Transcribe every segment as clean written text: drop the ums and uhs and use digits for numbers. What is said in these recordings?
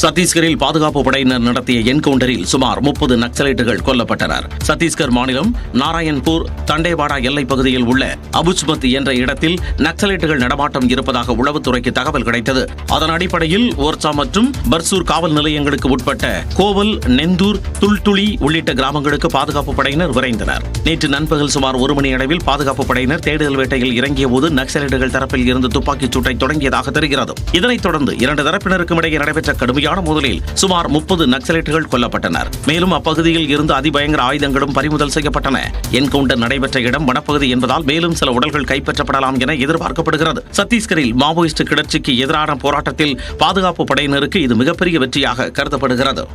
சத்தீஸ்கரில் பாதுகாப்பு படையினர் நடத்திய என்கவுண்டரில் சுமார் 30 நக்சலைட்டுகள் கொல்லப்பட்டனர். சத்தீஸ்கர் மாநிலம் நாராயண்பூர் தண்டேவாடா எல்லைப் பகுதியில் உள்ள அபுச்மத் என்ற இடத்தில் நக்சலைட்டுகள் நடமாட்டம் இருப்பதாக உளவுத்துறைக்கு தகவல் கிடைத்தது. அதன் அடிப்படையில் ஓர்ச்சா மற்றும் பர்சூர் காவல் நிலையங்களுக்கு உட்பட்ட கோவல், நெந்தூர், துல்துளி உள்ளிட்ட கிராமங்களுக்கு பாதுகாப்பு படையினர் விரைந்தனர். நேற்று நண்பகல் சுமார் 1 மணி அளவில் பாதுகாப்பு படையினர் தேடுதல் வேட்டையில் இறங்கிய போது நக்சலைட்டுகள் தரப்பில் இருந்து துப்பாக்கிச் சூட்டை தொடங்கியதாக தெரிகிறது. இதனைத் தொடர்ந்து 2 தரப்பினருக்கும் இடையே நடைபெற்ற கடுமையான மோதலில் சுமார் 30 நக்சலைட்டுகள் கொல்லப்பட்டனர். மேலும் அப்பகுதியில் இருந்து அதிபயங்கர ஆயுதங்களும் பறிமுதல் செய்யப்பட்டன. என்கவுண்டர் நடைபெற்ற இடம் வனப்பகுதி என்பதால் மேலும் சில உடல்கள் கைப்பற்றப்படலாம் என எதிர்பார்க்கப்படுகிறது. சத்தீஸ்கரில் மாவோயிஸ்ட் கிளர்ச்சிக்கு எதிரான போராட்டத்தில் பாதுகாப்பு படையினருக்கு இது மிகப்பெரிய வெற்றியாக கருதப்படுகிறது.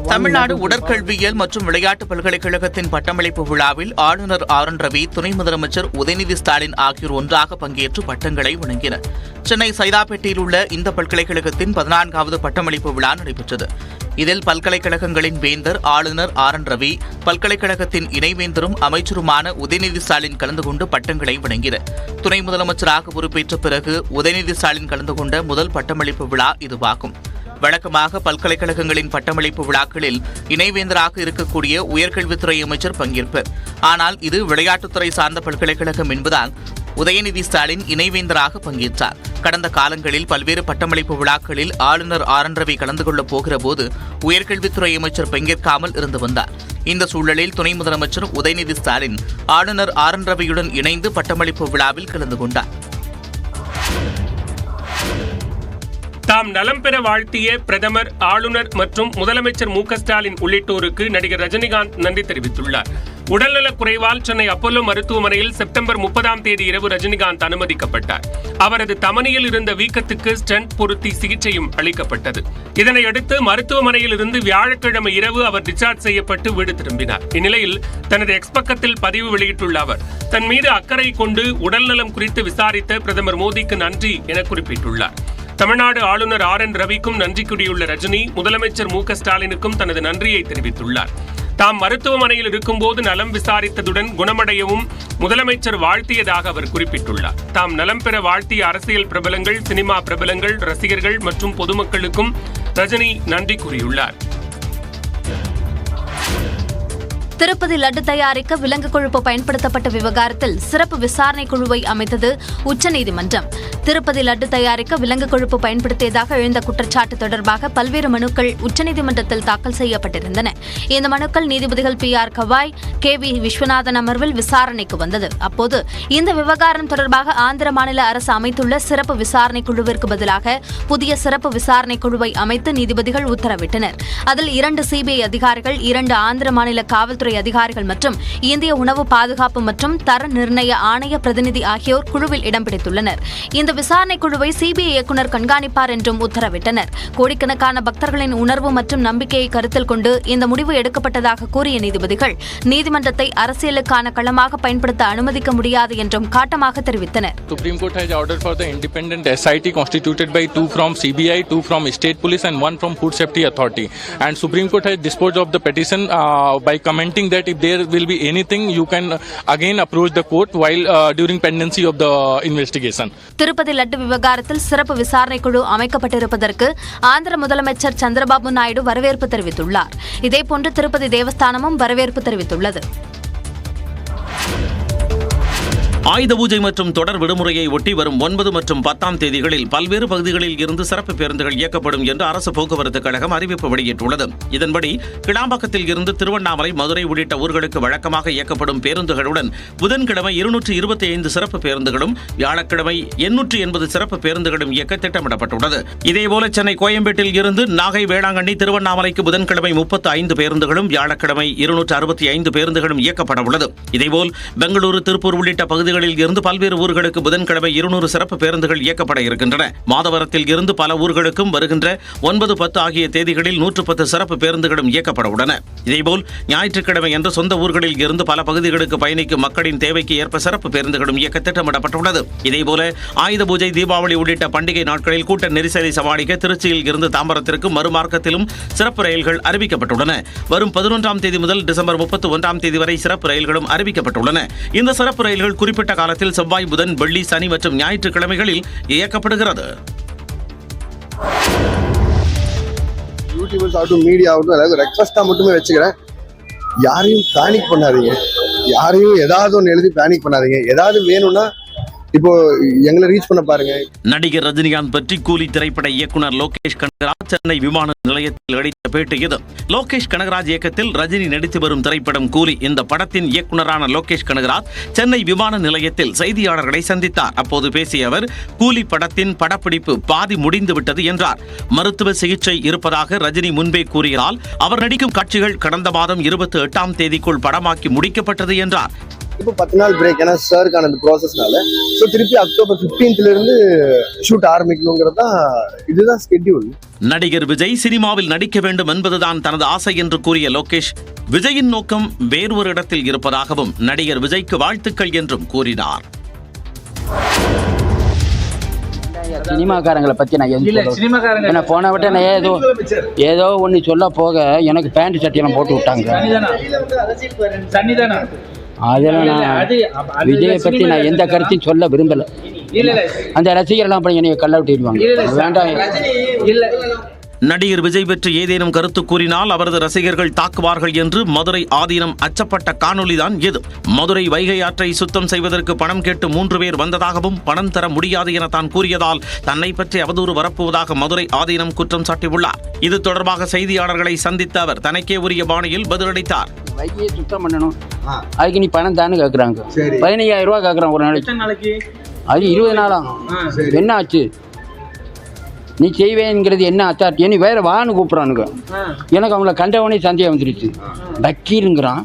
தமிழ்நாடு உடற்கல்வியியல் மற்றும் விளையாட்டு பல்கலைக்கழகத்தின் பட்டமளிப்பு விழாவில் ஆளுநர் ஆர் என் ரவி, துணை முதலமைச்சர் உதயநிதி ஸ்டாலின் ஆகியோர் ஒன்றாக பங்கேற்று பட்டங்களை வழங்கினர். சென்னை சைதாப்பேட்டையில் உள்ள இந்த பல்கலைக்கழகத்தின் 14வது பட்டமளிப்பு விழா நடைபெற்றது. இதில் பல்கலைக்கழகங்களின் வேந்தர் ஆளுநர் ஆர் என் ரவி, பல்கலைக்கழகத்தின் இணைவேந்தரும் அமைச்சருமான உதயநிதி ஸ்டாலின் கலந்து கொண்டு பட்டங்களை வழங்கினர். துணை முதலமைச்சராக பொறுப்பேற்ற பிறகு உதயநிதி ஸ்டாலின் கலந்து கொண்ட முதல் பட்டமளிப்பு விழா இதுவாகும். வழக்கமாக பல்கலைக்கழகங்களின் பட்டமளிப்பு விழாக்களில் இணைவேந்தராக இருக்கக்கூடிய உயர்கல்வித்துறை அமைச்சர் பங்கேற்பர். ஆனால் இது விளையாட்டுத்துறை சார்ந்த பல்கலைக்கழகம் என்பதால் உதயநிதி ஸ்டாலின் இணைவேந்தராக பங்கேற்றார். கடந்த காலங்களில் பல்வேறு பட்டமளிப்பு விழாக்களில் ஆளுநர் ஆர் என் ரவி கலந்து கொள்ளப் போகிற போது உயர்கல்வித்துறை அமைச்சர் பங்கேற்காமல் இருந்து வந்தார். இந்த சூழலில் துணை முதலமைச்சர் உதயநிதி ஸ்டாலின் ஆளுநர் ஆர் என் ரவியுடன் இணைந்து பட்டமளிப்பு விழாவில் கலந்து கொண்டார். தாம் நலம் பெற வாழ்த்திய பிரதமர், ஆளுநர் மற்றும் முதலமைச்சர் மு.க. ஸ்டாலின் உள்ளிட்டோருக்கு நடிகர் ரஜினிகாந்த் நன்றி தெரிவித்துள்ளார். உடல்நலக் குறைவால் சென்னை அப்போலோ மருத்துவமனையில் செப்டம்பர் 30ஆம் தேதி இரவு ரஜினிகாந்த் அனுமதிக்கப்பட்டார். அவரது தமனியில் இருந்த வீக்கத்துக்கு ஸ்டென்ட் பொருத்தி சிகிச்சையும் அளிக்கப்பட்டது. இதனையடுத்து மருத்துவமனையில் இருந்து வியாழக்கிழமை இரவு அவர் டிஸ்சார்ஜ் செய்யப்பட்டு வீடு திரும்பினார். இந்நிலையில் தனது எக்ஸ் பக்கத்தில் பதிவு வெளியிட்டுள்ள அவர், தன் மீது அக்கறை கொண்டு உடல்நலம் குறித்து விசாரித்த பிரதமர் மோடிக்கு நன்றி என குறிப்பிட்டுள்ளார். தமிழ்நாடு ஆளுநர் ஆர் என் ரவிக்கும் நன்றி கூறியுள்ள ரஜினி, முதலமைச்சர் மு.க. ஸ்டாலினுக்கும் தனது நன்றியை தெரிவித்துள்ளார். தாம் மருத்துவமனையில் இருக்கும்போது நலம் விசாரித்ததுடன் குணமடையவும் முதலமைச்சர் வாழ்த்தியதாக அவர் குறிப்பிட்டுள்ளார். தாம் நலம் பெற வாழ்த்திய அரசியல் பிரபலங்கள், சினிமா பிரபலங்கள், ரசிகர்கள் மற்றும் பொதுமக்களுக்கும் ரஜினி நன்றி கூறியுள்ளார். திருப்பதி லட்டு தயாரிக்க விலங்கு கொழுப்பு பயன்படுத்தப்பட்ட விவகாரத்தில் சிறப்பு விசாரணை குழுவை அமைத்தது உச்சநீதிமன்றம். திருப்பதி லட்டு தயாரிக்க விலங்கு கொழுப்பு பயன்படுத்தியதாக எழுந்த குற்றச்சாட்டு தொடர்பாக பல்வேறு மனுக்கள் உச்சநீதிமன்றத்தில் தாக்கல் செய்யப்பட்டிருந்தன. இந்த மனுக்கள் நீதிபதிகள் பி.ஆர். கவாய், கே.வி. விஸ்வநாதன் அமர்வில் விசாரணைக்கு வந்தது. அப்போது இந்த விவகாரம் தொடர்பாக ஆந்திர மாநில அரசு அமைத்துள்ள சிறப்பு விசாரணை குழுவிற்கு பதிலாக புதிய சிறப்பு விசாரணை குழுவை அமைத்து நீதிபதிகள் உத்தரவிட்டனர். அதில் 2 சிபிஐ அதிகாரிகள், 2 ஆந்திர மாநில காவல்துறை அதிகாரிகள் மற்றும் இந்திய உணவு பாதுகாப்பு மற்றும் தர நிர்ணய ஆணைய பிரதிநிதி ஆகியோர் குழுவில் இடம் பிடித்துள்ளனர். இந்த விசாரணை குழுவை சிபிஐ இயக்குநர் கண்காணிப்பார் என்றும் உத்தரவிட்டனர். கோடிக்கணக்கான பக்தர்களின் உணர்வு மற்றும் நம்பிக்கையை கருத்தில் கொண்டு இந்த முடிவு எடுக்கப்பட்டதாக கூறிய நீதிபதிகள், நீதிமன்றத்தை அரசியலுக்கான களமாக பயன்படுத்த அனுமதிக்க முடியாது என்றும் காட்டமாக தெரிவித்தனர். Supreme Court has ordered for the independent SIT constituted by 2 from CBI, 2 from State Police and 1 from Food Safety Authority. And Supreme Court has disposed of the petition by commenting that if there will be anything, you can again approach the court while during pendency of the investigation. Tirupati laddu விவகாரத்தில் சிறப்பு விசாரணை குழு அமைக்கப்பட்டிருப்பதற்கு ஆந்திர முதலமைச்சர் சந்திரபாபு நாயுடு வரவேற்பு தெரிவித்துள்ளார். இதேபோன்று திருப்பதி தேவஸ்தானமும் வரவேற்பு தெரிவித்துள்ளது. ஆயுத பூஜை மற்றும் தொடர் விடுமுறையை ஒட்டி வரும் 9 மற்றும் 10ஆம் தேதிகளில் பல்வேறு பகுதிகளில் இருந்து சிறப்பு பேருந்துகள் இயக்கப்படும் என்று அரசு போக்குவரத்து கழகம் அறிவிப்பு வெளியிட்டுள்ளது. இதன்படி கிளாம்பாக்கத்தில் இருந்து திருவண்ணாமலை, மதுரை உள்ளிட்ட ஊர்களுக்கு வழக்கமாக இயக்கப்படும் பேருந்துகளுடன் புதன்கிழமை 225 சிறப்பு பேருந்துகளும், வியாழக்கிழமை 880 சிறப்பு பேருந்துகளும் இயக்க திட்டமிடப்பட்டுள்ளது. இதேபோல சென்னை கோயம்பேட்டில் இருந்து நாகை, வேளாங்கண்ணி, திருவண்ணாமலைக்கு புதன்கிழமை 35 பேருந்துகளும், வியாழக்கிழமை 265 பேருந்துகளும் இயக்கப்பட உள்ளது. இதேபோல் பெங்களூரு, திருப்பூர் உள்ளிட்ட பகுதிகளில் இருந்து பல்வேறு ஊர்களுக்கு புதன்கிழமை 200 சிறப்பு பேருந்துகள் இயக்கப்பட இருக்கின்றன. மாதவரத்தில் இருந்து பல ஊர்களுக்கும் வருகின்ற 9, 10 ஆகிய தேதிகளில் 110 சிறப்பு பேருந்துகளும் இயக்கப்பட உள்ளன. இதேபோல் ஞாயிற்றுக்கிழமை என்று சொந்த ஊர்களில் இருந்து பல பகுதிகளுக்கு பயணிக்கும் மக்களின் தேவைக்கு ஏற்ப சிறப்பு பேருந்துகளும் இயக்க திட்டமிடப்பட்டுள்ளது. இதேபோல ஆயுத பூஜை, தீபாவளி உள்ளிட்ட பண்டிகை நாட்களில் கூட்ட நெரிசலை சமாளிக்க திருச்சியில் இருந்து தாம்பரத்திற்கும் மறுமார்க்கத்திலும் சிறப்பு ரயில்கள் அறிவிக்கப்பட்டுள்ளன. வரும் 11ஆம் தேதி முதல் டிசம்பர் 31ஆம் தேதி வரை சிறப்பு ரயில்களும் அறிவிக்கப்பட்டுள்ளன. இந்த சிறப்பு ரயில்கள் குறிப்பிட்ட காலத்தில் செவ்வாய், புதன், வெள்ளி, சனி மற்றும் ஞாயிற்றுக்கிழமைகளில் இயக்கப்படுகிறது. யூடியூபர்ஸ் ஆகட்டும், மீடியா ஆகட்டும், எல்லாருக்கும் ரெக்வஸ்ட்டாக மட்டுமே வச்சுக்கிறேன். யாரையும் பேனிக் பண்ணாதீங்க. யாரையும் ஏதாவது ஒன்று எழுதி பேனிக் பண்ணாதீங்க. ஏதாவது வேணும்னா இப்போ எங்களை ரீச் பண்ண பாருங்க. நடிகர் ரஜினிகாந்த் பற்றி கூலி திரைப்பட இயக்குனர் லோகேஷ் கனகராஜ் சென்னை விமான நிலையத்தில் அளித்த பேட்டி இது. லோகேஷ் கனகராஜ் இயக்கத்தில் ரஜினி நடித்து வரும் திரைப்படம் கூலி. இந்த படத்தின் இயக்குனரான லோகேஷ் கனகராஜ் சென்னை விமான நிலையத்தில் செய்தியாளர்களை சந்தித்தார். அப்போது பேசிய அவர், கூலி படத்தின் படப்பிடிப்பு பாதி முடிந்துவிட்டது என்றார். மருத்துவ சிகிச்சை இருப்பதாக ரஜினி முன்பே கூறியதால் அவர் நடிக்கும் காட்சிகள் கடந்த மாதம் 28ஆம் தேதிக்குள் படமாக்கி முடிக்கப்பட்டது என்றார். இப்போ 10 நாள் பிரேக், ஏன்னா சாருக்கான அந்த ப்ராசஸ்னால. ஸோ திருப்பி அக்டோபர் 15th இருந்து ஷூட் ஆரம்பிக்கணுங்கிறது தான், இதுதான் ஸ்கெட்யூல். நடிகர் விஜய் சினிமாவில் நடிக்க வேண்டும் என்பதுதான் தனது ஆசை என்று கூறிய லோகேஷ், விஜயின் நோக்கம் வேறொரு இடத்தில் இருப்பதாகவும் நடிகர் விஜய்க்கு வாழ்த்துக்கள் என்றும் கூறினார். சினிமாக்காரங்களை பற்றி நான் போன விட்ட நான் ஏதோ ஒன்று சொல்ல போக எனக்கு பேண்ட் சட்டியெல்லாம் போட்டு விட்டாங்க. அதெல்லாம் நான் விஜயை பற்றி நான் எந்த கருத்தையும் சொல்ல விரும்பலை. அந்த ரசிகரெல்லாம் அப்புறம் என்னைய கல்ல விட்டுடுவாங்க. வேண்டாம். நடிகர் விஜய் பற்றி ஏதேனும் கருத்து கூறினால் அவரது ரசிகர்கள் தாக்குவார்கள் என்று மதுரை ஆதீனம் அச்சப்பட்ட காணொலிதான் இது. மதுரை வைகை ஆற்றை சுத்தம் செய்வதற்கு பணம் கேட்டு 3 பேர் வந்ததாகவும் பணம் தர முடியாது என தான் கூறியதால் தன்னை பற்றி அவதூறு வரப்புவதாக மதுரை ஆதீனம் குற்றம் சாட்டியுள்ளார். இது தொடர்பாக செய்தியாளர்களை சந்தித்த அவர் தனக்கே உரிய பாணியில் பதிலளித்தார். வைகையை சுத்தம் பண்ணணும், அதுக்கு நீ பணம் தானே கேட்குறாங்க. 15,000 ரூபா கேட்குறான் ஒரு நாளைக்கு. அது 20 நாளாம். என்ன ஆச்சு? நீ செய்வேங்கிறது என்ன அத்தாரிட்டி? நீ வேற வான்னு கூப்பிட்றானுங்க. எனக்கு அவங்கள கண்டவனே சந்தேகம் வந்துருச்சு. வக்கீலுங்கிறான்,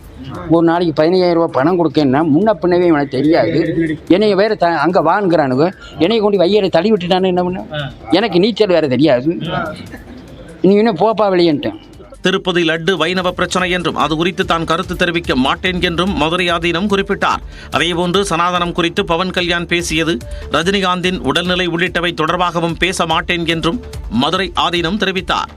ஒரு நாளைக்கு 15,000 ரூபா பணம் கொடுக்கன்னா முன்ன பின்னவே எனக்கு தெரியாது. என்னைய வேற அங்கே வாங்குறானுங்க. என்னைய கொண்டு வையரை தள்ளி விட்டுட்டானு என்ன பண்ண? எனக்கு நீச்சல் வேற தெரியாது. நீ இன்னும் போப்பா வெளியேன்ட்டேன். திருப்பதி லட்டு வைணவ பிரச்சனை என்றும் அது குறித்து தான் கருத்து தெரிவிக்க மாட்டேன் என்றும் மதுரை ஆதீனம் குறிப்பிட்டார். அதேபோன்று சனாதனம் குறித்து பவன் கல்யாண் பேசியது, ரஜினிகாந்தின் உடல்நிலை உள்ளிட்டவை தொடர்பாகவும் பேச மாட்டேன் என்றும் மதுரை ஆதீனம் தெரிவித்தார்.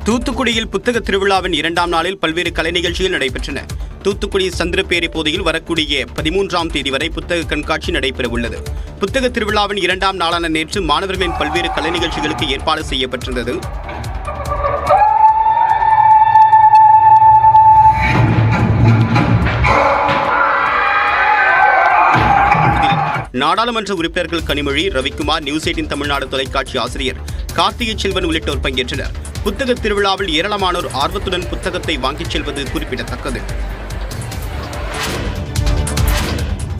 தூத்துக்குடியில் புத்தக திருவிழாவின் 2ஆம் நாளில் பல்வேறு கலை நிகழ்ச்சிகள் நடைபெற்றன. தூத்துக்குடி சந்திரப்பேரி பகுதியில் வரக்கூடிய 13ஆம் தேதி வரை புத்தக கண்காட்சி நடைபெறவுள்ளது. புத்தக திருவிழாவின் 2ஆம் நாளான நேற்று மாணவர்களின் பல்வேறு கலை நிகழ்ச்சிகளுக்கு ஏற்பாடு செய்யப்பட்டிருந்தது. நாடாளுமன்ற உறுப்பினர்கள் கனிமொழி, ரவிக்குமார், நியூஸ் 18 தமிழ்நாடு தொலைக்காட்சி ஆசிரியர் கார்த்திகை செல்வன் உள்ளிட்டோர் பங்கேற்றனர். புத்தக திருவிழாவில் ஏராளமானோர் ஆர்வத்துடன் புத்தகத்தை வாங்கிச் செல்வது குறிப்பிடத்தக்கது.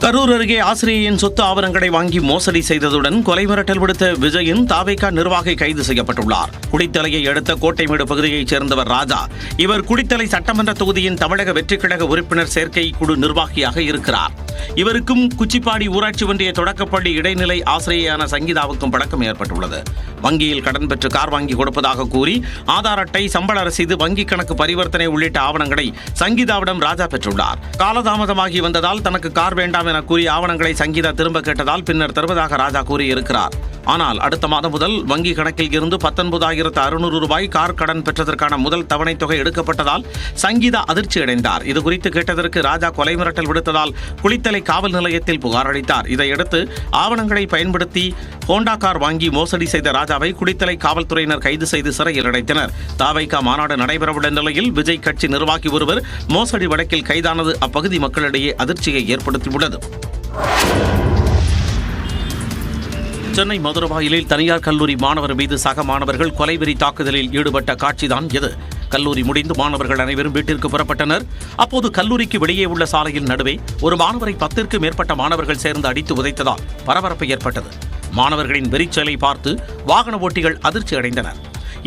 கரூர் அருகே ஆசிரியையின் சொத்து ஆவணங்களை வாங்கி மோசடி செய்ததுடன் கொலை மிரட்டல் விடுத்த விஜயின் தாவேகா நிர்வாகி கைது செய்யப்பட்டுள்ளார். குடித்தலையை அடுத்த கோட்டைமேடு பகுதியைச் சேர்ந்தவர் ராஜா. இவர் குடித்தலை சட்டமன்ற தொகுதியின் தமிழக வெற்றிக்கழக உறுப்பினர் சேர்க்கை குழு நிர்வாகியாக இருக்கிறார். இவருக்கும் குச்சிப்பாடி ஊராட்சி ஒன்றிய தொடக்கப்பள்ளி இடைநிலை ஆசிரியையான சங்கீதாவுக்கும் பழக்கம் ஏற்பட்டுள்ளது. வங்கியில் கடன் பெற்று கார் வாங்கி கொடுப்பதாக கூறி ஆதார் அட்டை, சம்பள ரசீது, வங்கி கணக்கு பரிவர்த்தனை உள்ளிட்ட ஆவணங்களை சங்கீதாவிடம் ராஜா பெற்றுள்ளார். காலதாமதமாகி வந்ததால் தனக்கு கார் வேண்டாம் என கூறி ஆவணங்களை சங்கீதா திரும்ப கேட்டதால் பின்னர் தருவதாக ராஜா கூறியிருக்கிறார். ஆனால் அடுத்த மாதம் முதல் வங்கி கணக்கில் இருந்து 19,600 ரூபாய் கார் கடன் பெற்றதற்கான முதல் தவணை தொகை எடுக்கப்பட்டதால் சங்கீதா அதிர்ச்சி அடைந்தார். இதுகுறித்து கேட்டதற்கு ராஜா கொலை மிரட்டல் விடுத்ததால் குளித்தலை காவல் நிலையத்தில் புகார் அளித்தார். இதையடுத்து ஆவணங்களை பயன்படுத்தி ஹோண்டா கார் வாங்கி மோசடி செய்த ராஜாவை குளித்தலை காவல்துறையினர் கைது செய்து சிறையில் அடைத்தனர். தாவைக்கா மாநாடு நடைபெறவுள்ள நிலையில் விஜய் கட்சி நிர்வாகி ஒருவர் மோசடி வழக்கில் கைதானது அப்பகுதி மக்களிடையே அதிர்ச்சியை ஏற்படுத்தியுள்ளது. சென்னை மதுரவாயிலில் தனியார் கல்லூரி மாணவர் மீது சக மாணவர்கள் கொலைவெறி தாக்குதலில் ஈடுபட்ட காட்சிதான் இது. கல்லூரி முடிந்து மாணவர்கள் அனைவரும் வீட்டிற்கு புறப்பட்டனர். அப்போது கல்லூரிக்கு வெளியே உள்ள சாலையில் நடுவே ஒரு மாணவரை 10க்கும் மேற்பட்ட மாணவர்கள் சேர்ந்து அடித்து உதைத்ததால் பரபரப்பு ஏற்பட்டது. மாணவர்களின் வெறிச்செயலை பார்த்து வாகன ஓட்டிகள் அதிர்ச்சி அடைந்தனர்.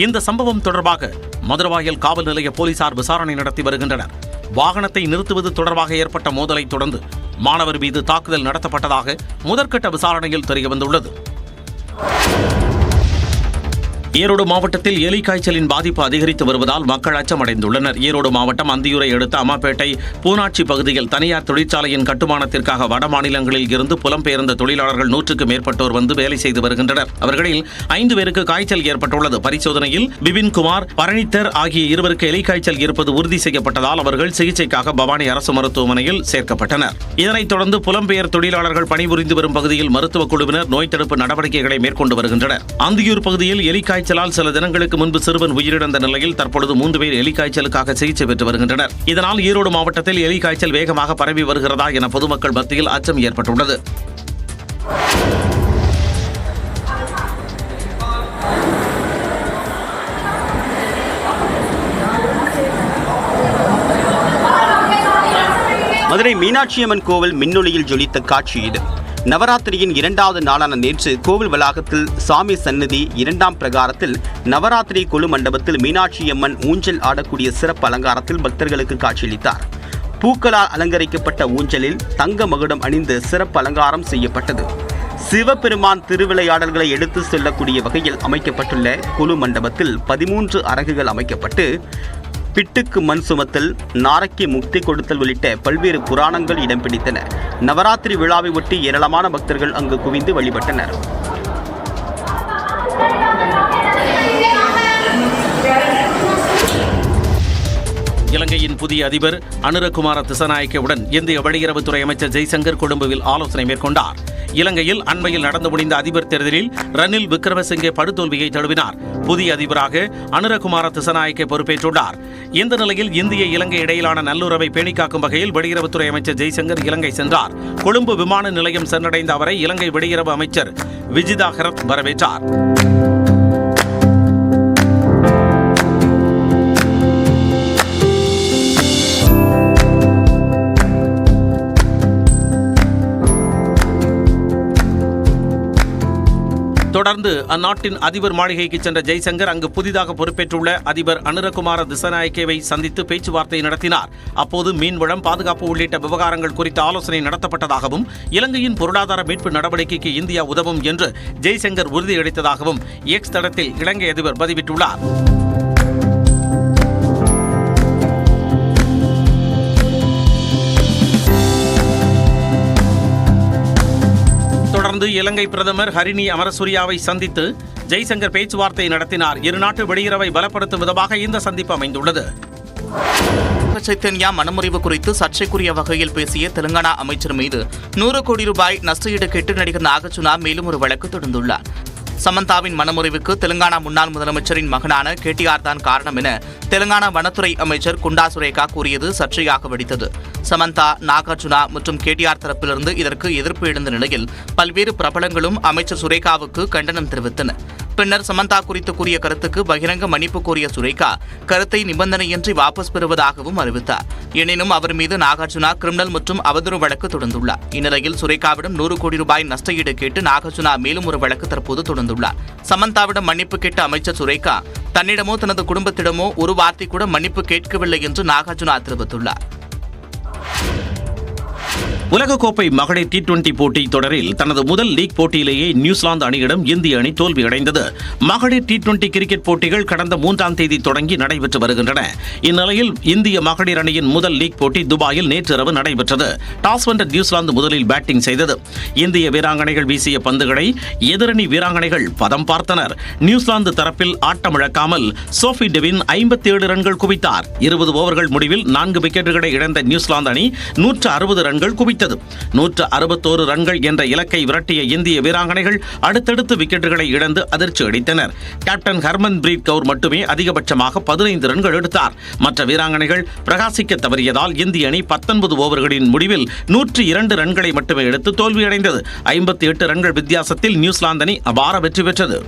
இந்த சம்பவம் தொடர்பாக மதுரவாயல் காவல் நிலைய போலீசார் விசாரணை நடத்தி வருகின்றனர். வாகனத்தை நிறுத்துவது தொடர்பாக ஏற்பட்ட மோதலை தொடர்ந்து மாணவர் மீது தாக்குதல் நடத்தப்பட்டதாக முதற்கட்ட விசாரணையில் தெரியவந்துள்ளது. ஈரோடு மாவட்டத்தில் எலி காய்ச்சலின் பாதிப்பு அதிகரித்து வருவதால் மக்கள் அச்சமடைந்துள்ளனர். ஈரோடு மாவட்டம் அந்தியூரை அடுத்த அம்மாப்பேட்டை பூனாட்சி பகுதியில் தனியார் தொழிற்சாலையின் கட்டுமானத்திற்காக வட மாநிலங்களில் இருந்து புலம்பெயர்ந்த தொழிலாளர்கள் 100க்கும் மேற்பட்டோர் வந்து வேலை செய்து வருகின்றனர். அவர்களில் 5 பேருக்கு காய்ச்சல் ஏற்பட்டுள்ளது. பரிசோதனையில் பிபின்குமார், பரணித்தர் ஆகிய 2 பேருக்கு எலி காய்ச்சல் இருப்பது உறுதி செய்யப்பட்டதால் அவர்கள் சிகிச்சைக்காக பவானி அரசு மருத்துவமனையில் சேர்க்கப்பட்டனர். இதனைத் தொடர்ந்து புலம்பெயர் தொழிலாளர்கள் பணிபுரிந்து வரும் பகுதியில் மருத்துவக் குழுவினர் நோய் தடுப்பு நடவடிக்கைகளை மேற்கொண்டு வருகின்றனர். அந்தியூர் பகுதியில் எலி காய்ச்சலால் சில தினங்களுக்கு முன்பு சிறுவன் உயிரிழந்த நிலையில் தற்பொழுது 3 பேர் எலி காய்ச்சலுக்காக சிகிச்சை பெற்று வருகின்றனர். இதனால் ஈரோடு மாவட்டத்தில் எலி காய்ச்சல் வேகமாக பரவி வருகிறதா என பொதுமக்கள் மத்தியில் அச்சம் ஏற்பட்டுள்ளது. மதுரை மீனாட்சியம்மன் கோவில் மின்னொளியில் ஜொலித்த காட்சி இது. நவராத்திரியின் 2வது நாளான நேற்று கோவில் வளாகத்தில் சாமி சன்னதி 2ஆம் பிரகாரத்தில் நவராத்திரி கொலு மண்டபத்தில் மீனாட்சியம்மன் ஊஞ்சல் ஆடக்கூடிய சிறப்பு அலங்காரத்தில் பக்தர்களுக்கு காட்சியளித்தார். பூக்களால் அலங்கரிக்கப்பட்ட ஊஞ்சலில் தங்க மகுடம் அணிந்து சிறப்பு அலங்காரம் செய்யப்பட்டது. சிவபெருமான் திருவிளையாடல்களை எடுத்து செல்லக்கூடிய வகையில் அமைக்கப்பட்டுள்ள கொலு மண்டபத்தில் 13 அரங்குகள் அமைக்கப்பட்டு பிட்டுக்கு மண் சுமத்தல், நாரைக்கு முக்தி கொடுத்தல் உள்ளிட்ட பல்வேறு புராணங்கள் இடம் பிடித்தன. நவராத்திரி விழாவை ஒட்டி ஏராளமான பக்தர்கள் அங்கு குவிந்து வழிபட்டனர். இலங்கையின் புதிய அதிபர் அனுரகுமார திசாநாயக்கவுடன் இந்திய வெளியுறவுத்துறை அமைச்சர் ஜெய்சங்கர் கொழும்புவில் ஆலோசனை மேற்கொண்டார். இலங்கையில் அண்மையில் நடந்து முடிந்த அதிபர் தேர்தலில் ரணில் விக்ரமசிங்கே படுதோல்வியை தழுவினார். புதிய அதிபராக அனுரகுமார திசாநாயக்க பொறுப்பேற்றுள்ளார். இந்த நிலையில் இந்திய இலங்கை இடையிலான நல்லுறவை பேணிக்காக்கும் வகையில் வெளியுறவுத்துறை அமைச்சர் ஜெய்சங்கர் இலங்கை சென்றார். கொழும்பு விமான நிலையம் சென்றடைந்த அவரை இலங்கை வெளியுறவு அமைச்சர் விஜிதா ஹெரத் வரவேற்றார். தொடர்ந்து அந்நாட்டின் அதிபர் மாளிகைக்கு சென்ற ஜெய்சங்கர் அங்கு புதிதாக பொறுப்பேற்றுள்ள அதிபர் அனுரகுமார திசாநாயக்கவை சந்தித்து பேச்சுவார்த்தை நடத்தினார். அப்போது மீன்வளம், பாதுகாப்பு உள்ளிட்ட விவகாரங்கள் குறித்த ஆலோசனை நடத்தப்பட்டதாகவும் இலங்கையின் பொருளாதார மீட்பு நடவடிக்கைக்கு இந்தியா உதவும் என்று ஜெய்சங்கர் உறுதியளித்ததாகவும் எக்ஸ் தளத்தில் இலங்கை அதிபர் பதிவிட்டுள்ளார். தொடர்ந்து இலங்கை பிரதமர் ஹரிணி அமரசூரியாவை சந்தித்து ஜெய்சங்கர் பேச்சுவார்த்தை நடத்தினார். இருநாட்டு வெளியுறவை பலப்படுத்தும் விதமாக இந்த சந்திப்பு அமைந்துள்ளது. சைத்தன்யா மனமுறிவு குறித்து சர்ச்சைக்குரிய வகையில் பேசிய தெலுங்கானா அமைச்சர் மீது 100 கோடி ரூபாய் நஷ்டஈடு கேட்டு நடிகர் நாகார்ஜுனா மேலும் ஒரு வழக்கு தொடர்ந்துள்ளார். சமந்தாவின் மனமுறிவுக்கு தெலுங்கானா முன்னாள் முதலமைச்சரின் மகனான கேடிஆர் தான் காரணம் என தெலுங்கானா வனத்துறை அமைச்சர் குண்டா சுரேகா கூறியது சர்ச்சையாக வெடித்தது. சமந்தா, நாகார்ஜுனா மற்றும் கேடிஆர் தரப்பிலிருந்து இதற்கு எதிர்ப்பு எழுந்த நிலையில் பல்வேறு பிரபலங்களும் அமைச்சர் சுரேகாவுக்கு கண்டனம் தெரிவித்தனர். பின்னர் சமந்தா குறித்து கூறிய கருத்துக்கு பகிரங்க மன்னிப்பு கோரிய சுரேகா கருத்தை நிபந்தனையின்றி வாபஸ் பெறுவதாகவும் அறிவித்தார். எனினும் அவர் மீது நாகார்ஜுனா கிரிமினல் மற்றும் அவதூறு வழக்கு தொடர்ந்துள்ளார். இந்நிலையில் சுரேகாவிடம் 100 கோடி ரூபாய் நஷ்டஈடு கேட்டு நாகார்ஜுனா மேலும் ஒரு வழக்கு தற்போது தொடர்ந்துள்ளார். சமந்தாவிடம் மன்னிப்பு கேட்ட அமைச்சர் சுரேகா தன்னிடமோ தனது குடும்பத்திடமோ ஒரு வார்த்தை கூட மன்னிப்பு கேட்கவில்லை என்று நாகார்ஜுனா தெரிவித்துள்ளார். உலகக்கோப்பை மகளிர் T20 போட்டி தொடரில் தனது முதல் லீக் போட்டியிலேயே நியூசிலாந்து அணியிடம் இந்திய அணி தோல்வியடைந்தது. மகளிர் T20 கிரிக்கெட் போட்டிகள் கடந்த 3ஆம் தேதி தொடங்கி நடைபெற்று வருகின்றன. இந்நிலையில் இந்திய மகளிர் அணியின் முதல் லீக் போட்டி துபாயில் நேற்றிரவு நடைபெற்றது. டாஸ் வென்ற நியூசிலாந்து முதலில் பேட்டிங் செய்தது. இந்திய வீராங்கனைகள் வீசிய பந்துகளை எதிரணி வீராங்கனைகள் பதம் பார்த்தனர். நியூசிலாந்து தரப்பில் ஆட்டமிழக்காமல் சோஃபி டெவின் 57 ரன்கள் குவித்தார். 20 ஓவர்கள் முடிவில் 4 விக்கெட்டுகளை இழந்த நியூசிலாந்து அணி 160 ரன்கள் குவித்தது. 161 ரன்கள் என்ற இலக்கை விரட்டிய இந்திய வீராங்கனைகள் அடுத்தடுத்து விக்கெட்டுகளை இழந்து அதிர்ச்சி அளித்தனர். கேப்டன் ஹர்மன்பிரீத் கவுர் மட்டுமே அதிகபட்சமாக 15 ரன்கள் எடுத்தார். மற்ற வீராங்கனைகள் பிரகாசிக்க தவறியதால் இந்திய அணி 19 ஓவர்களின் முடிவில் 102 ரன்களை மட்டுமே எடுத்து தோல்வியடைந்தது. 58 ரன்கள் வித்தியாசத்தில் நியூசிலாந்து அணி அபார வெற்றி பெற்றது.